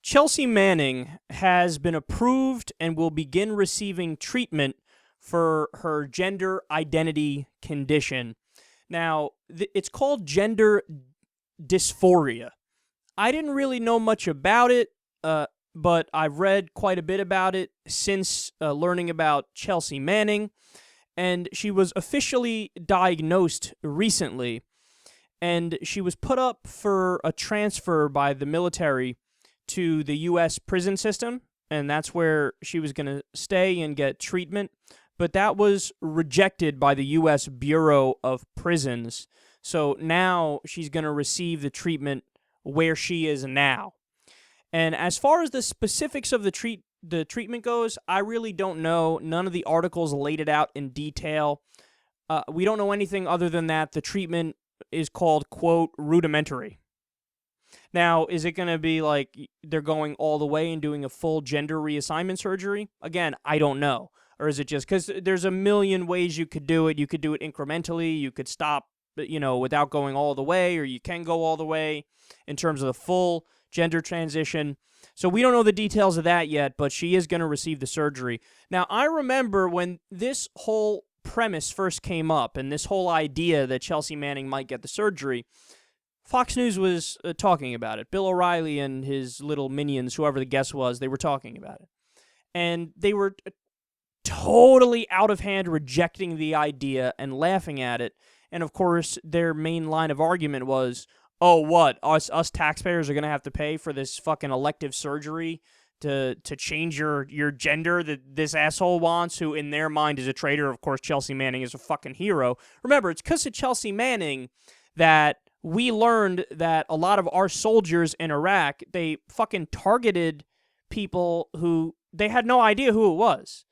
Chelsea Manning has been approved and will begin receiving treatment for her gender identity condition. Now, it's called gender dysphoria. I didn't really know much about it, but I've read quite a bit about it since learning about Chelsea Manning, and she was officially diagnosed recently, and she was put up for a transfer by the military to the U.S. prison system, and that's where she was going to stay and get treatment. But that was rejected by the U.S. Bureau of Prisons. So now she's going to receive the treatment where she is now. And as far as the specifics of the treatment goes, I really don't know. None of the articles laid it out in detail. We don't know anything other than that the treatment is called, quote, rudimentary. Now, is it going to be like they're going all the way and doing a full gender reassignment surgery? Again, I don't know. Or is it just because there's a million ways you could do it? You could do it incrementally. You could stop, without going all the way, or you can go all the way in terms of the full gender transition. So we don't know the details of that yet, but she is going to receive the surgery. Now, I remember when this whole premise first came up and this whole idea that Chelsea Manning might get the surgery, Fox News was talking about it. Bill O'Reilly and his little minions, whoever the guest was, they were talking about it. And they were totally out of hand rejecting the idea and laughing at it. And, of course, their main line of argument was, oh, what, us taxpayers are going to have to pay for this fucking elective surgery to change your gender that this asshole wants, who in their mind is a traitor. Of course, Chelsea Manning is a fucking hero. Remember, it's because of Chelsea Manning that we learned that a lot of our soldiers in Iraq, they fucking targeted people who they had no idea who it was.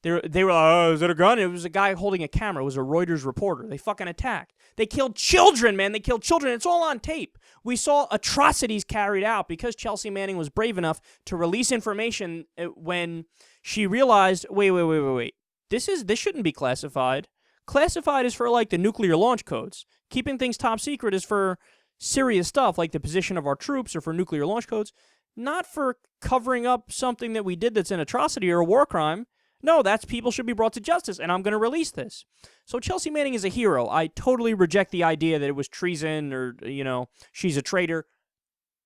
They were like, oh, is it a gun? It was a guy holding a camera. It was a Reuters reporter. They fucking attacked. They killed children, man. They killed children. It's all on tape. We saw atrocities carried out because Chelsea Manning was brave enough to release information when she realized, wait. This shouldn't be classified. Classified is for, like, the nuclear launch codes. Keeping things top secret is for serious stuff, like the position of our troops or for nuclear launch codes, not for covering up something that we did that's an atrocity or a war crime. No, that's people should be brought to justice, and I'm going to release this. So Chelsea Manning is a hero. I totally reject the idea that it was treason or, she's a traitor.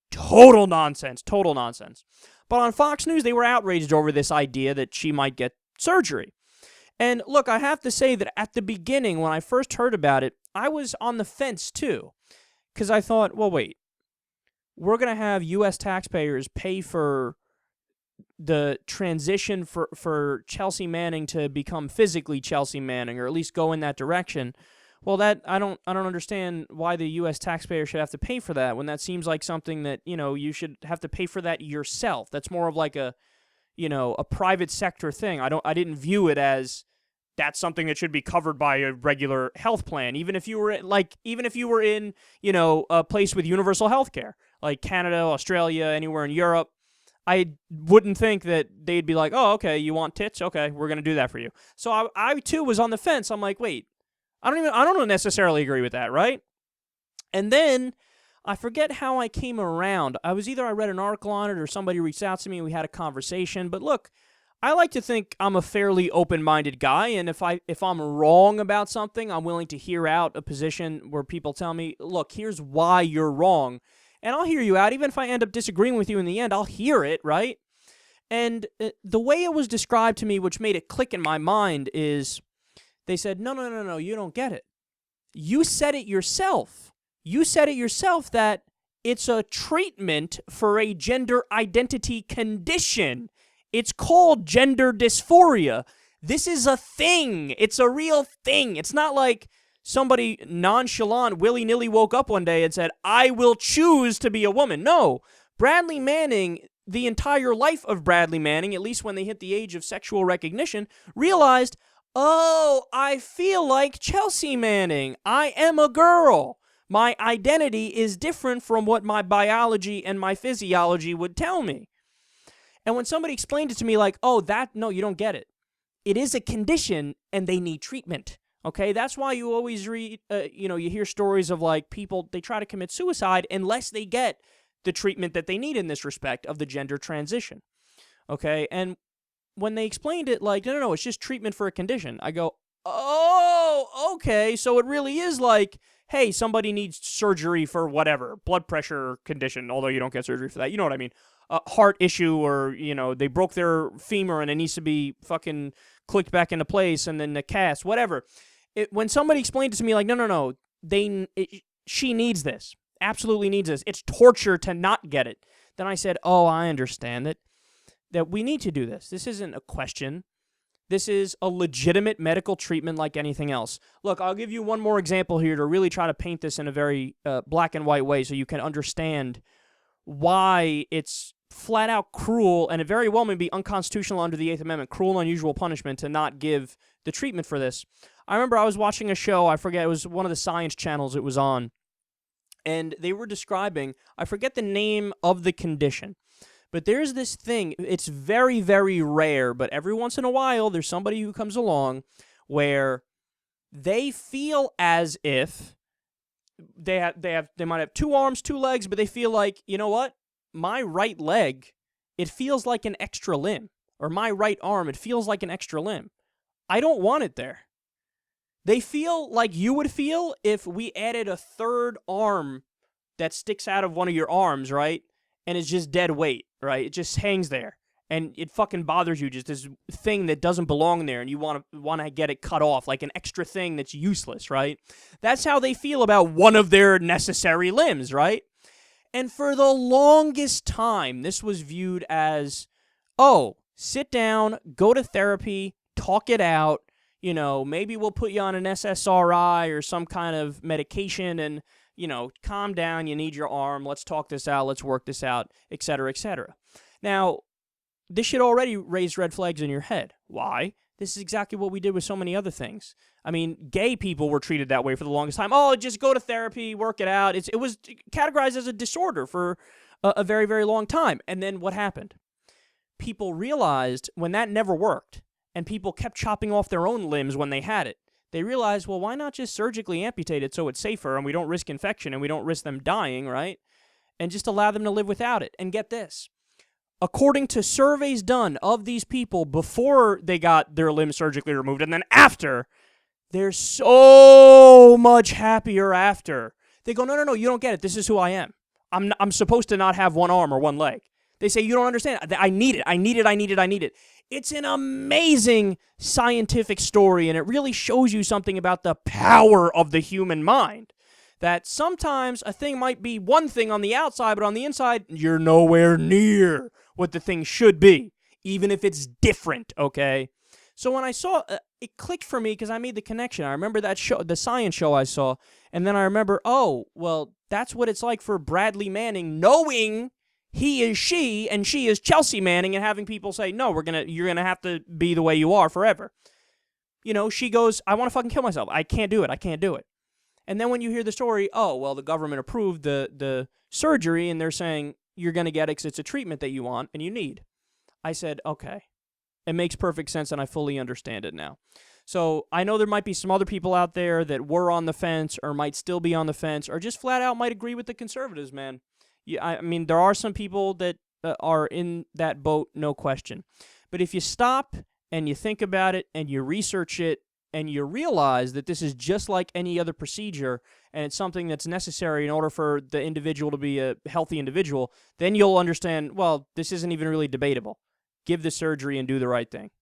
Total nonsense. But on Fox News, they were outraged over this idea that she might get surgery. And look, I have to say that at the beginning, when I first heard about it, I was on the fence too. Because I thought, well, wait, we're going to have U.S. taxpayers pay for the transition for Chelsea Manning to become physically Chelsea Manning, or at least go in that direction. Well, that I don't understand why the U.S. taxpayer should have to pay for that when that seems like something that, you should have to pay for that yourself. That's more of like a private sector thing. I didn't view it as that's something that should be covered by a regular health plan, even if you were in a place with universal health care, like Canada, Australia, anywhere in Europe. I wouldn't think that they'd be like, oh, okay, you want tits? Okay, we're going to do that for you. So I too was on the fence. I'm like, wait, I don't necessarily agree with that, right? And then I forget how I came around. I read an article on it or somebody reached out to me and we had a conversation. But look, I like to think I'm a fairly open-minded guy, and if I'm wrong about something, I'm willing to hear out a position where people tell me, look, here's why you're wrong. And I'll hear you out. Even if I end up disagreeing with you in the end, I'll hear it, right? And the way it was described to me, which made it click in my mind, is they said, no, you don't get it. You said it yourself. You said it yourself that it's a treatment for a gender identity condition. It's called gender dysphoria. This is a thing. It's a real thing. It's not like somebody nonchalant, willy-nilly woke up one day and said, I will choose to be a woman. No, Bradley Manning, the entire life of Bradley Manning, at least when they hit the age of sexual recognition, realized, oh, I feel like Chelsea Manning. I am a girl. My identity is different from what my biology and my physiology would tell me. And when somebody explained it to me like, no, you don't get it. It is a condition and they need treatment. Okay, that's why you always read, you hear stories of like people, they try to commit suicide unless they get the treatment that they need in this respect of the gender transition. Okay? And when they explained it like, no, it's just treatment for a condition, I go, oh, okay, so it really is like, hey, somebody needs surgery for whatever, blood pressure condition, although you don't get surgery for that. You know what I mean? A heart issue, or, they broke their femur and it needs to be fucking clicked back into place and then the cast, whatever. When somebody explained it to me like, no, she needs this, absolutely needs this. It's torture to not get it. Then I said, oh, I understand that we need to do this. This isn't a question. This is a legitimate medical treatment like anything else. Look, I'll give you one more example here to really try to paint this in a very black and white way so you can understand why it's flat out cruel, and it very well may be unconstitutional under the 8th Amendment, cruel and unusual punishment to not give the treatment for this. I remember I was watching a show, I forget, it was one of the science channels it was on, and they were describing, I forget the name of the condition, but there's this thing, it's very, very rare, but every once in a while there's somebody who comes along where they feel as if they might have 2 arms, 2 legs, but they feel like, you know what? My right leg, it feels like an extra limb. Or my right arm, it feels like an extra limb. I don't want it there. They feel like you would feel if we added a 3rd arm that sticks out of one of your arms, right? And it's just dead weight, right? It just hangs there. And it fucking bothers you, just this thing that doesn't belong there, and you want to get it cut off, like an extra thing that's useless, right? That's how they feel about one of their necessary limbs, right? And for the longest time, this was viewed as, oh, sit down, go to therapy, talk it out, maybe we'll put you on an SSRI or some kind of medication and, calm down, you need your arm, let's talk this out, let's work this out, etc., etc. Now, this should already raise red flags in your head. Why? This is exactly what we did with so many other things. I mean, gay people were treated that way for the longest time. Oh, just go to therapy, work it out. It was categorized as a disorder for a very, very long time. And then what happened? People realized when that never worked, and people kept chopping off their own limbs when they had it, they realized, well, why not just surgically amputate it so it's safer and we don't risk infection and we don't risk them dying, right? And just allow them to live without it. And get this. According to surveys done of these people before they got their limbs surgically removed and then after, they're so much happier after. They go, no, you don't get it. This is who I am. I'm supposed to not have 1 arm or 1 leg. They say, you don't understand. I need it. It's an amazing scientific story, and it really shows you something about the power of the human mind. That sometimes a thing might be one thing on the outside, but on the inside, you're nowhere near what the thing should be, even if it's different, okay? So when I saw, it clicked for me because I made the connection. I remember that show, the science show I saw, and then I remember, oh, well, that's what it's like for Bradley Manning, knowing he is she and she is Chelsea Manning, and having people say, no, you're gonna have to be the way you are forever. She goes, I want to fucking kill myself. I can't do it. And then when you hear the story, oh, well, the government approved the surgery, and they're saying you're going to get it because it's a treatment that you want and you need. I said, okay, it makes perfect sense, and I fully understand it now. So I know there might be some other people out there that were on the fence or might still be on the fence or just flat out might agree with the conservatives, man. I mean, there are some people that are in that boat, no question. But if you stop and you think about it and you research it, and you realize that this is just like any other procedure, and it's something that's necessary in order for the individual to be a healthy individual, then you'll understand, well, this isn't even really debatable. Give the surgery and do the right thing.